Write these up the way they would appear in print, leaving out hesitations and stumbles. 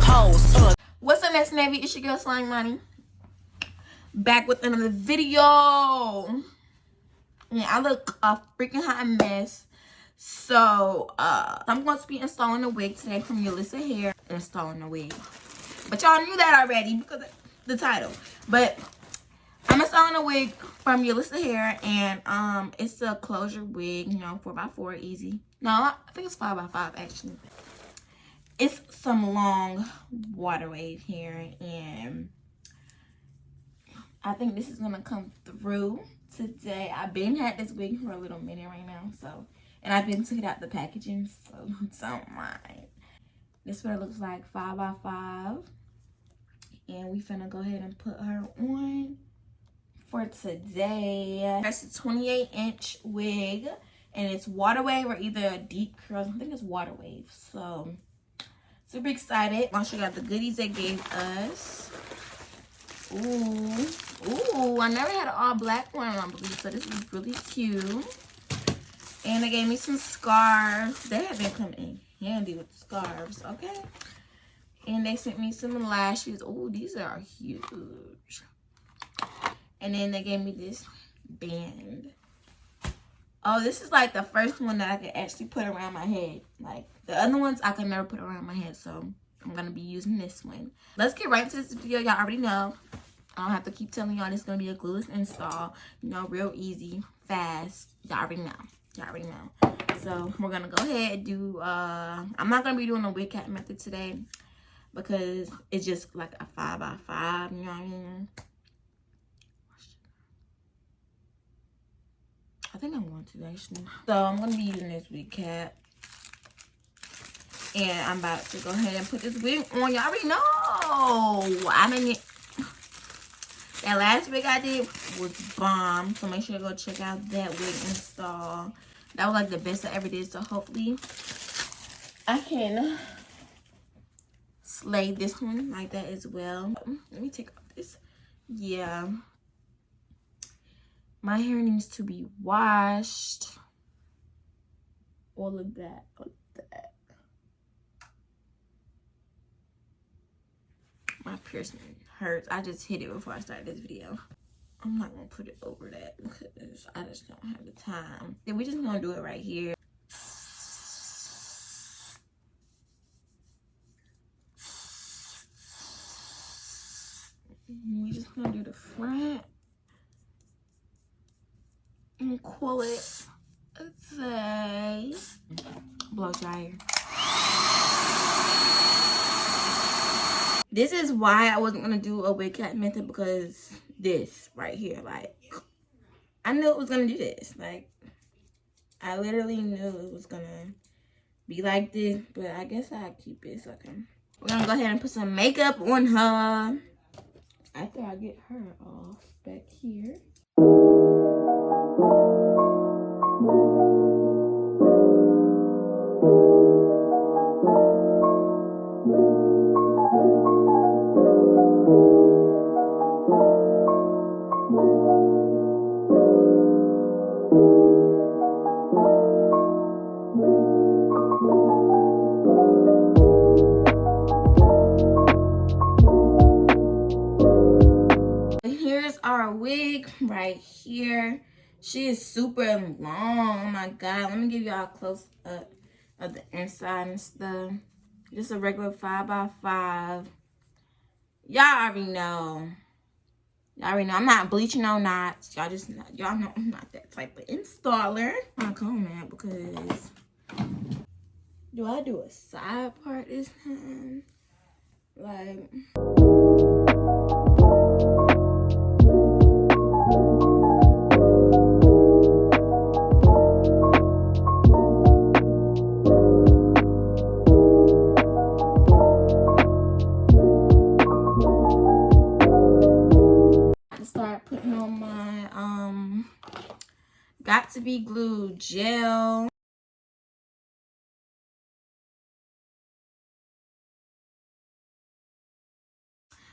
hoes. What's up, next Navy? It's your girl Slime Money. Back with another video. Yeah, I look a freaking hot mess. So, I'm going to be installing a wig today from Yolissa Hair. Installing a wig. But y'all knew that already because of the title. But I'm installing a wig from Yolissa Hair, and it's a closure wig, you know, 4x4 easy. No, I think it's 5x5 actually. It's some long water wave hair, and I think this is gonna come through today. I've been had this wig for a little minute right now, so, and I've been took it out the packaging, so don't mind. This is what it looks like, 5x5, and we finna go ahead and put her on for today. That's a 28-inch wig, and it's water wave or either a deep curls. I think it's water wave, so super excited. I'll show you the goodies they gave us. Ooh, I never had an all black one, I believe, so this is really cute. And they gave me some scarves. They have been coming in handy with scarves, okay? And they sent me some lashes. Oh, these are huge. And then they gave me this band. Oh, this is like the first one that I could actually put around my head. Like, the other ones I could never put around my head, so I'm going to be using this one. Let's get right into this video. Y'all already know. I don't have to keep telling y'all this is going to be a glueless install. You know, real easy, fast. Y'all already know. Y'all already know. So, we're going to go ahead and do, I'm not going to be doing a wig cap method today because it's just like a 5x5, you know what I mean? I think I want to actually. So I'm gonna be using this wig cap, and I'm about to go ahead and put this wig on. Y'all already know. I mean, that last wig I did was bomb. So make sure to go check out that wig install. That was like the best I ever did. So hopefully I can slay this one like that as well. Let me take off this. Yeah. My hair needs to be washed. All of that. All of that. My piercing hurts. I just hit it before I started this video. I'm not going to put it over that because I just don't have the time. Then we're just going to do it right here. We're just going to do the front. And call it a day. Blow dryer. This is why I wasn't gonna do a wig cap method, because this right here, like, I knew it was gonna do this. Like, I literally knew it was gonna be like this, but I guess I'll keep it. Okay. We're gonna go ahead and put some makeup on her after I get her off back here. Here's our wig right here. She is super long. Oh my god. Let me give y'all a close up of the inside and stuff. Just a regular 5x5. Y'all already know. Y'all already know. I'm not bleaching no knots. Y'all just know. Y'all know I'm not that type of installer. I'm not coming at because do I do a side part this time? Like, start putting on my got to be glued gel.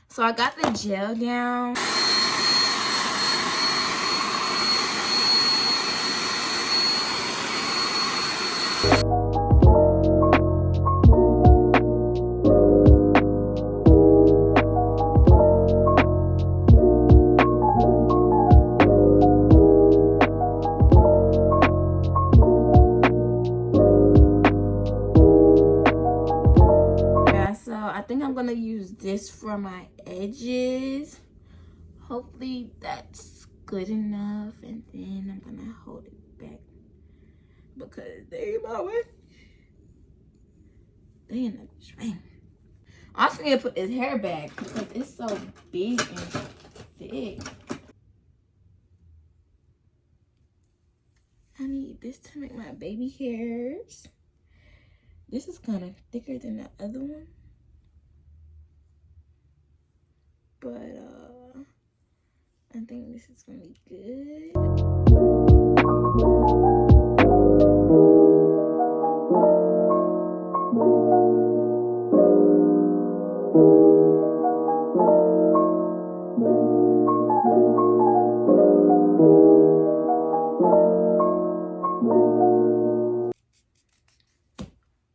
So I got the gel down. So I think I'm gonna use this for my edges. Hopefully that's good enough. And then I'm gonna hold it back because they in my way. They in the way. I also need to put this hair back because it's so big and thick. I need this to make my baby hairs. This is kind of thicker than the other one. But I think this is gonna be good.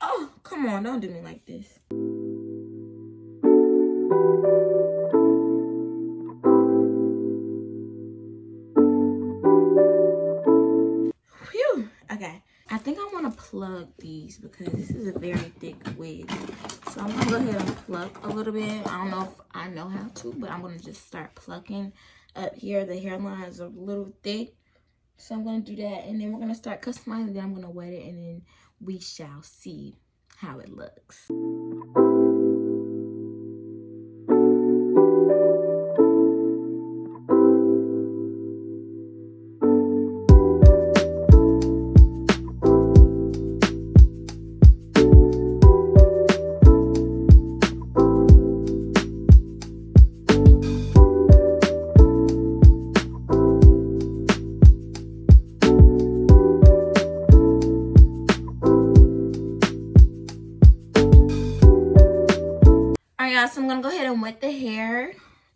Oh, come on, don't do me like this. Phew. Okay. I think I want to plug these because this is a very thick wig. So I'm going to go ahead and pluck a little bit. I don't know if I know how to, but I'm going to just start plucking up here. The hairline is a little thick. So I'm going to do that. And then we're going to start customizing. Then I'm going to wet it. And then we shall see how it looks. So I'm gonna go ahead and wet the hair,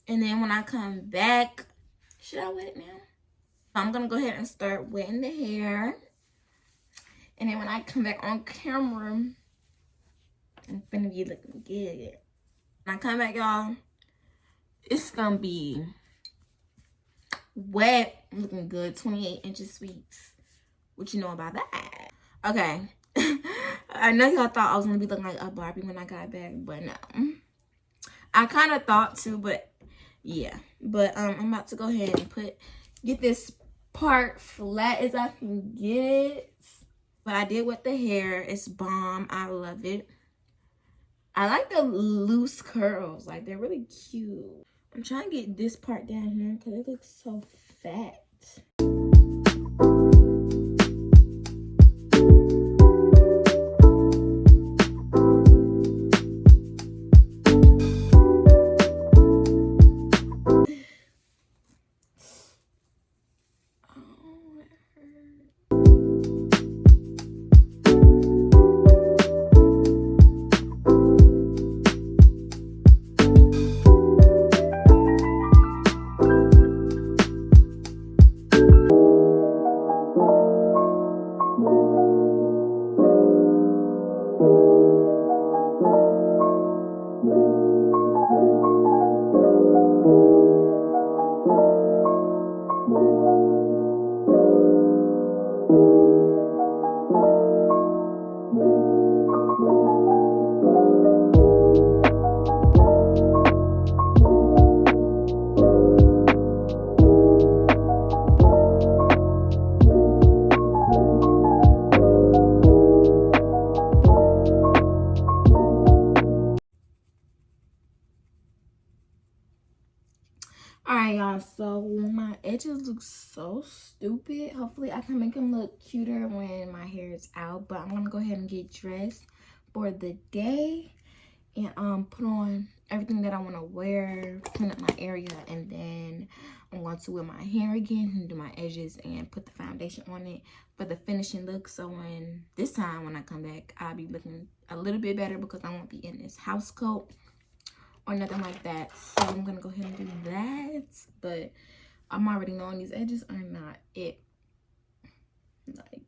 and then when I come back, should I wet it now? I'm gonna go ahead and start wetting the hair, and then when I come back on camera, I'm gonna be looking good. When I come back, y'all, it's gonna be wet, looking good. 28 inches sweets. What you know about that? Okay. I know y'all thought I was gonna be looking like a Barbie when I got back, but no. I kind of thought to, but yeah. But I'm about to go ahead and get this part flat as I can get it. But I did wet the hair. It's bomb. I love it. I like the loose curls. Like, they're really cute. I'm trying to get this part down here because it looks so fat. Alright, y'all, so my edges look so stupid. Hopefully I can make them look cuter when my hair is out. But I'm gonna go ahead and get dressed for the day and put on everything that I want to wear, clean up my area, and then I'm going to wear my hair again and do my edges and put the foundation on it for the finishing look. So when I come back, I'll be looking a little bit better because I won't be in this house coat or nothing like that. So I'm gonna go ahead and do that. But I'm already knowing these edges are not it. Like,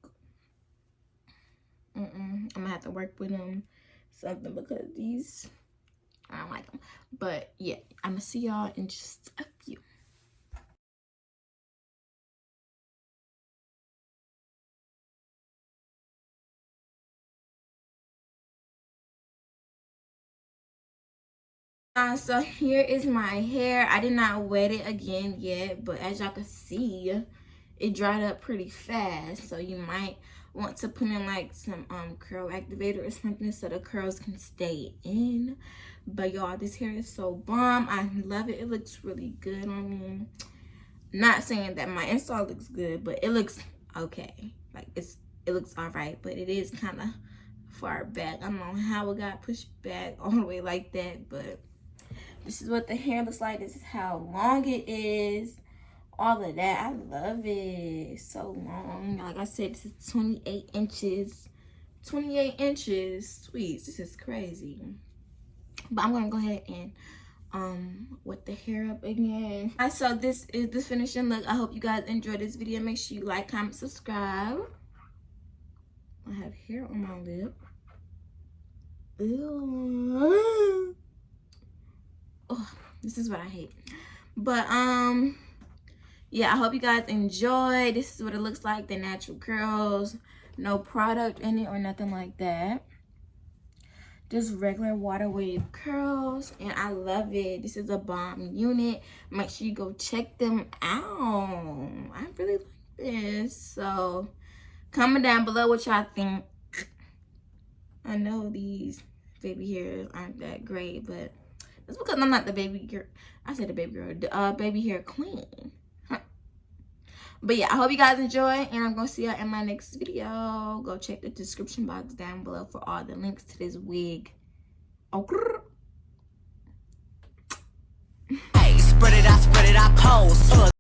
I'm gonna have to work with them something because these, I don't like them. But yeah, I'm gonna see y'all in just a few. So here is my hair. I did not wet it again yet, but as y'all can see, it dried up pretty fast. So you might want to put in like some curl activator or something so the curls can stay in. But y'all, this hair is so bomb. I love it. It looks really good on me. Not saying that my install looks good, but it looks okay. Like it looks all right, but it is kind of far back. I don't know how it got pushed back all the way like that, but this is what the hair looks like. This is how long it is. All of that. I love it. So long. Like I said, this is 28 inches. 28 inches. Sweet. This is crazy. But I'm going to go ahead and wet the hair up again. So this is the finishing look. I hope you guys enjoyed this video. Make sure you like, comment, subscribe. I have hair on my lip. Ew. Oh, this is what I hate. But yeah, I hope you guys enjoy. This is what it looks like, the natural curls. No product in it or nothing like that. Just regular water wave curls, and I love it. This is a bomb unit. Make sure you go check them out. I really like this. So comment down below what y'all think. I know these baby hairs aren't that great, but it's because I'm not the baby girl. I said the baby girl, the baby hair queen. Huh. But yeah, I hope you guys enjoy, and I'm gonna see y'all in my next video. Go check the description box down below for all the links to this wig. Okay. Hey, spread it out, post.